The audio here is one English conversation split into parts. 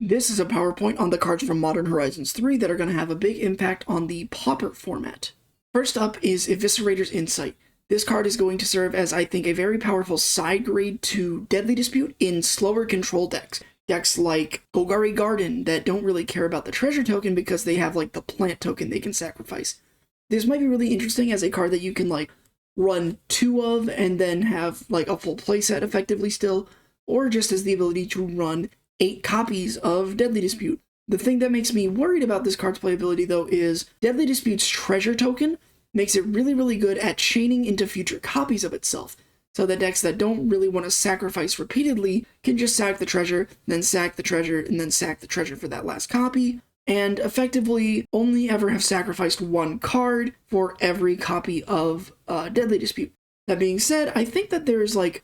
This is a PowerPoint on the cards from Modern Horizons 3 that are going to have a big impact on the Pauper format. First up is Eviscerator's Insight. This card is going to serve as, I think, a very powerful side grade to Deadly Dispute in slower control decks. Decks like Golgari Garden that don't really care about the treasure token because they have like the plant token they can sacrifice. This might be really interesting as a card that you can like run 2 of and then have like a full playset effectively still, or just as the ability to run 8 copies of Deadly Dispute. The thing that makes me worried about this card's playability though is Deadly Dispute's treasure token makes it really good at chaining into future copies of itself. So the decks that don't really want to sacrifice repeatedly can just sack the treasure, then sack the treasure, and then sack the treasure for that last copy, and effectively only ever have sacrificed 1 card for every copy of Deadly Dispute. That being said, I think that there's like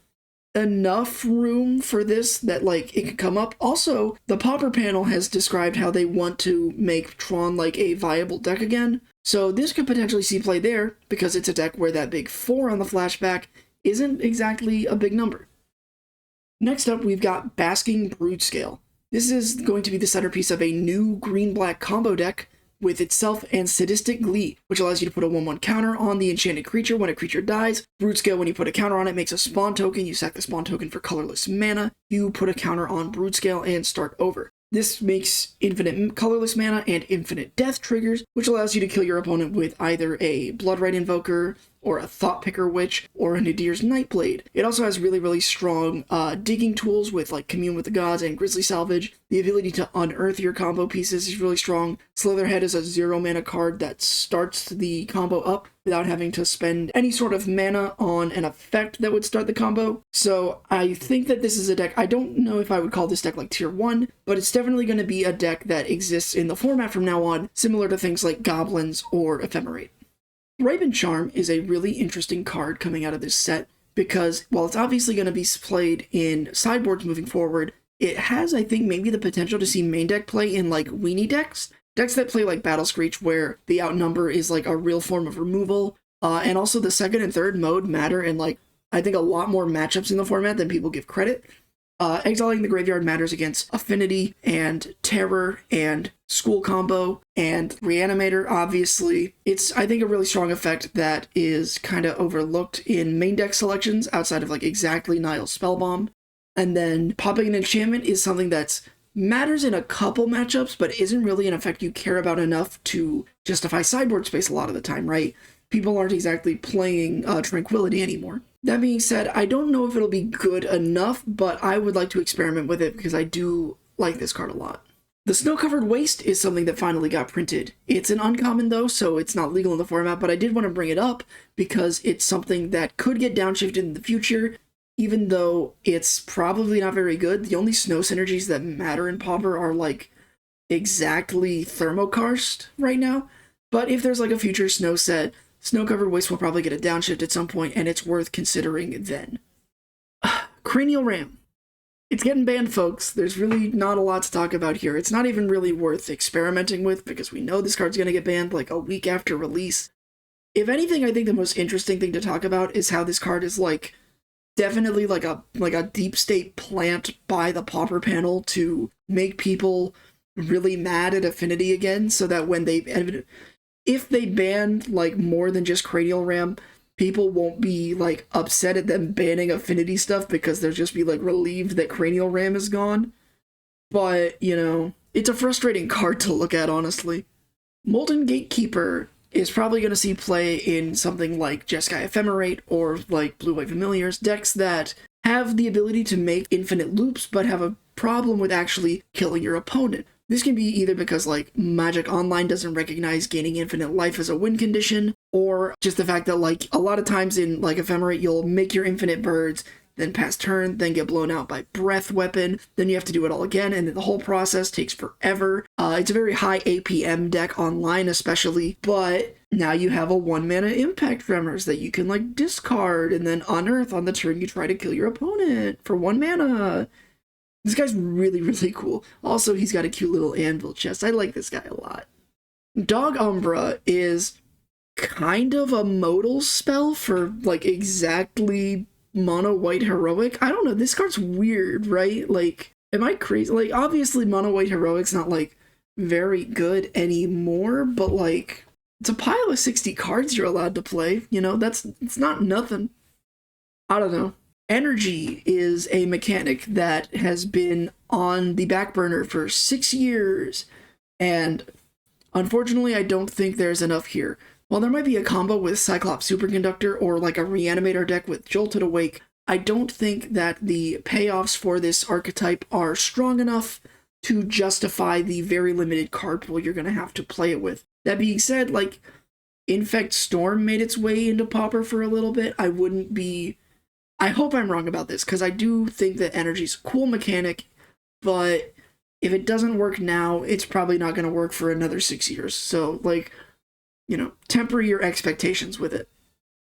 enough room for this that like it could come up. Also, the Pauper panel has described how they want to make Tron like a viable deck again, so this could potentially see play there because it's a deck where that big 4 on the flashback isn't exactly a big number. Next up, we've got Basking Broodscale. This is going to be the centerpiece of a new green-black combo deck with itself and Sadistic Glee, which allows you to put a 1/1 counter on the enchanted creature when a creature dies. Broodscale, when you put a counter on it, makes a spawn token. You sack the spawn token for colorless mana. You put a counter on Broodscale and start over. This makes infinite colorless mana and infinite death triggers, which allows you to kill your opponent with either a Bloodright Invoker, or a Thought Picker Witch, or a Nadir's Nightblade. It also has really strong digging tools with like Commune with the Gods and Grizzly Salvage. The ability to unearth your combo pieces is really strong. Slitherhead is a 0 mana card that starts the combo up without having to spend any sort of mana on an effect that would start the combo. So I think that this is a deck, I don't know if I would call this deck like tier 1, but it's definitely going to be a deck that exists in the format from now on, similar to things like Goblins or Ephemerate. Thraben Charm is a really interesting card coming out of this set because while it's obviously going to be played in sideboards moving forward, it has, I think, maybe the potential to see main deck play in like weenie decks. Decks that play like Battle Screech where the outnumber is like a real form of removal. And also the second and third mode matter in like, I think a lot more matchups in the format than people give credit. Exiling the Graveyard matters against Affinity and Terror and School Combo and Reanimator, obviously. It's, I think, a really strong effect that is kind of overlooked in main deck selections outside of like exactly Nile's Spellbomb. And then popping an enchantment is something that's matters in a couple matchups, but isn't really an effect you care about enough to justify sideboard space a lot of the time, right? People aren't exactly playing Tranquility anymore. That being said, I don't know if it'll be good enough, but I would like to experiment with it because I do like this card a lot. The Snow-Covered Waste is something that finally got printed. It's an uncommon though, so it's not legal in the format, but I did want to bring it up because it's something that could get downshifted in the future, even though it's probably not very good. The only snow synergies that matter in Pauper are like exactly Thermokarst right now, but if there's like a future snow set, Snow-Covered Waste will probably get a downshift at some point, and it's worth considering then. Cranial Ram. It's getting banned, folks. There's really not a lot to talk about here. It's not even really worth experimenting with, because we know this card's going to get banned like a week after release. If anything, I think the most interesting thing to talk about is how this card is like definitely like a deep state plant by the Pauper panel to make people really mad at Affinity again, so that when they... if they ban like more than just Cranial Ram, people won't be like upset at them banning Affinity stuff because they'll just be like relieved that Cranial Ram is gone. But, you know, it's a frustrating card to look at, honestly. Molten Gatekeeper is probably going to see play in something like Jeskai Ephemerate or like Blue-White Familiars, decks that have the ability to make infinite loops but have a problem with actually killing your opponent. This can be either because like Magic Online doesn't recognize gaining infinite life as a win condition, or just the fact that like a lot of times in like Ephemerate you'll make your infinite birds, then pass turn, then get blown out by Breath Weapon, then you have to do it all again, and then the whole process takes forever. It's a very high APM deck online especially, but now you have a 1 mana Impact Tremors that you can like discard and then unearth on the turn you try to kill your opponent for 1 mana. This guy's really cool. Also, he's got a cute little anvil chest. I like this guy a lot. Dog Umbra is kind of a modal spell for, like, exactly mono white heroic. I don't know, this card's weird, right? Like, Am I crazy? Like, obviously, Mono White Heroic's not, like, very good anymore, but, like, it's a pile of 60 cards you're allowed to play. You know, it's not nothing. I don't know. Energy is a mechanic that has been on the back burner for 6 years, and unfortunately, I don't think there's enough here. While there might be a combo with Cyclops Superconductor or like a Reanimator deck with Jolted Awake, I don't think that the payoffs for this archetype are strong enough to justify the very limited card pool you're going to have to play it with. That being said, like, Infect Storm made its way into Pauper for a little bit. I hope I'm wrong about this, because I do think that Energy's a cool mechanic, but if it doesn't work now, it's probably not going to work for another 6 years. So, like, you know, temper your expectations with it.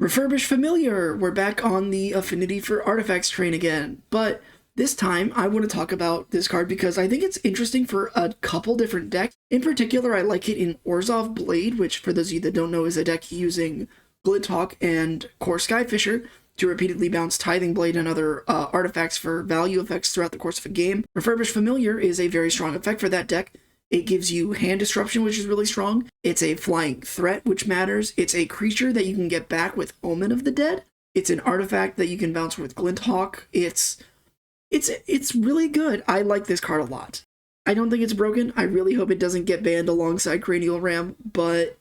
Refurbish Familiar! We're back on the Affinity for Artifacts train again, but this time I want to talk about this card because I think it's interesting for a couple different decks. In particular, I like it in Orzhov Blade, which, for those of you that don't know, is a deck using Glinthawk and Core Skyfisher to repeatedly bounce Tithing Blade and other artifacts for value effects throughout the course of a game. Refurbish Familiar is a very strong effect for that deck. It gives you hand disruption, which is really strong. It's a flying threat, which matters. It's a creature that you can get back with Omen of the Dead. It's an artifact that you can bounce with Glinthawk. It's really good. I like this card a lot. I don't think it's broken. I really hope it doesn't get banned alongside Cranial Ram, but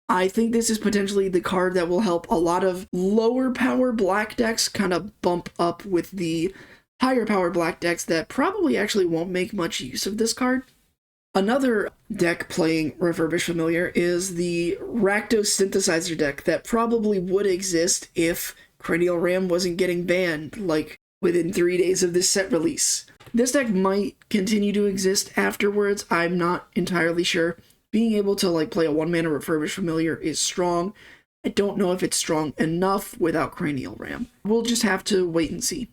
I think this is potentially the card that will help a lot of lower power black decks kind of bump up with the higher power black decks that probably actually won't make much use of this card. Another deck playing Refurbish Familiar is the Rakdos Synthesizer deck that probably would exist if Cranial Ram wasn't getting banned, like, within 3 days of this set release. This deck might continue to exist afterwards, I'm not entirely sure. Being able to, like, play a 1-mana Refurbish Familiar is strong. I don't know if it's strong enough without Cranial Ram. We'll just have to wait and see.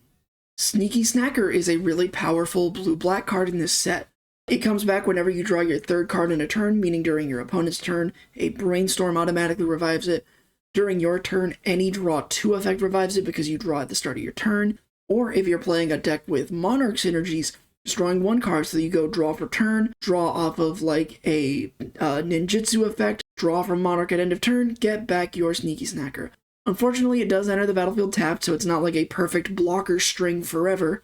Sneaky Snacker is a really powerful blue-black card in this set. It comes back whenever you draw your third card in a turn, meaning during your opponent's turn, a Brainstorm automatically revives it. During your turn, any draw 2 effect revives it because you draw at the start of your turn. Or if you're playing a deck with Monarch synergies, just drawing 1 card, so you go draw for turn, draw off of like a ninjutsu effect, draw from Monarch at end of turn, get back your Sneaky Snacker. Unfortunately, it does enter the battlefield tapped, so it's not like a perfect blocker string forever,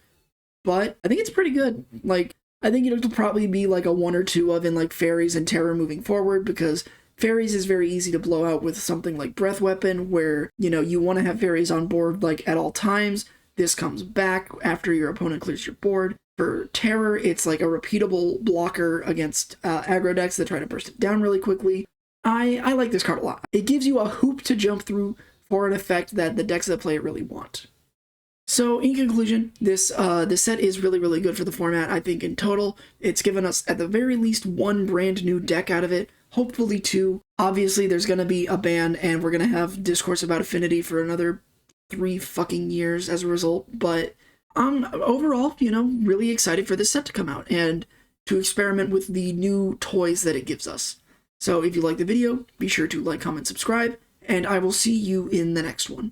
but I think it's pretty good. Like, I think it'll probably be like a 1 or 2 of in like Fairies and Terror moving forward, because Fairies is very easy to blow out with something like Breath Weapon, where, you know, you want to have Fairies on board like at all times. This comes back after your opponent clears your board. For Terror, it's like a repeatable blocker against aggro decks that try to burst it down really quickly. I like this card a lot. It gives you a hoop to jump through for an effect that the decks that play it really want. So, in conclusion, this set is really, really good for the format. I think in total, it's given us at the very least 1 brand new deck out of it, hopefully 2. Obviously, there's going to be a ban, and we're going to have discourse about Affinity for another 3 fucking years as a result, but overall, you know, really excited for this set to come out and to experiment with the new toys that it gives us. So if you like the video, be sure to like, comment, subscribe, and I will see you in the next one.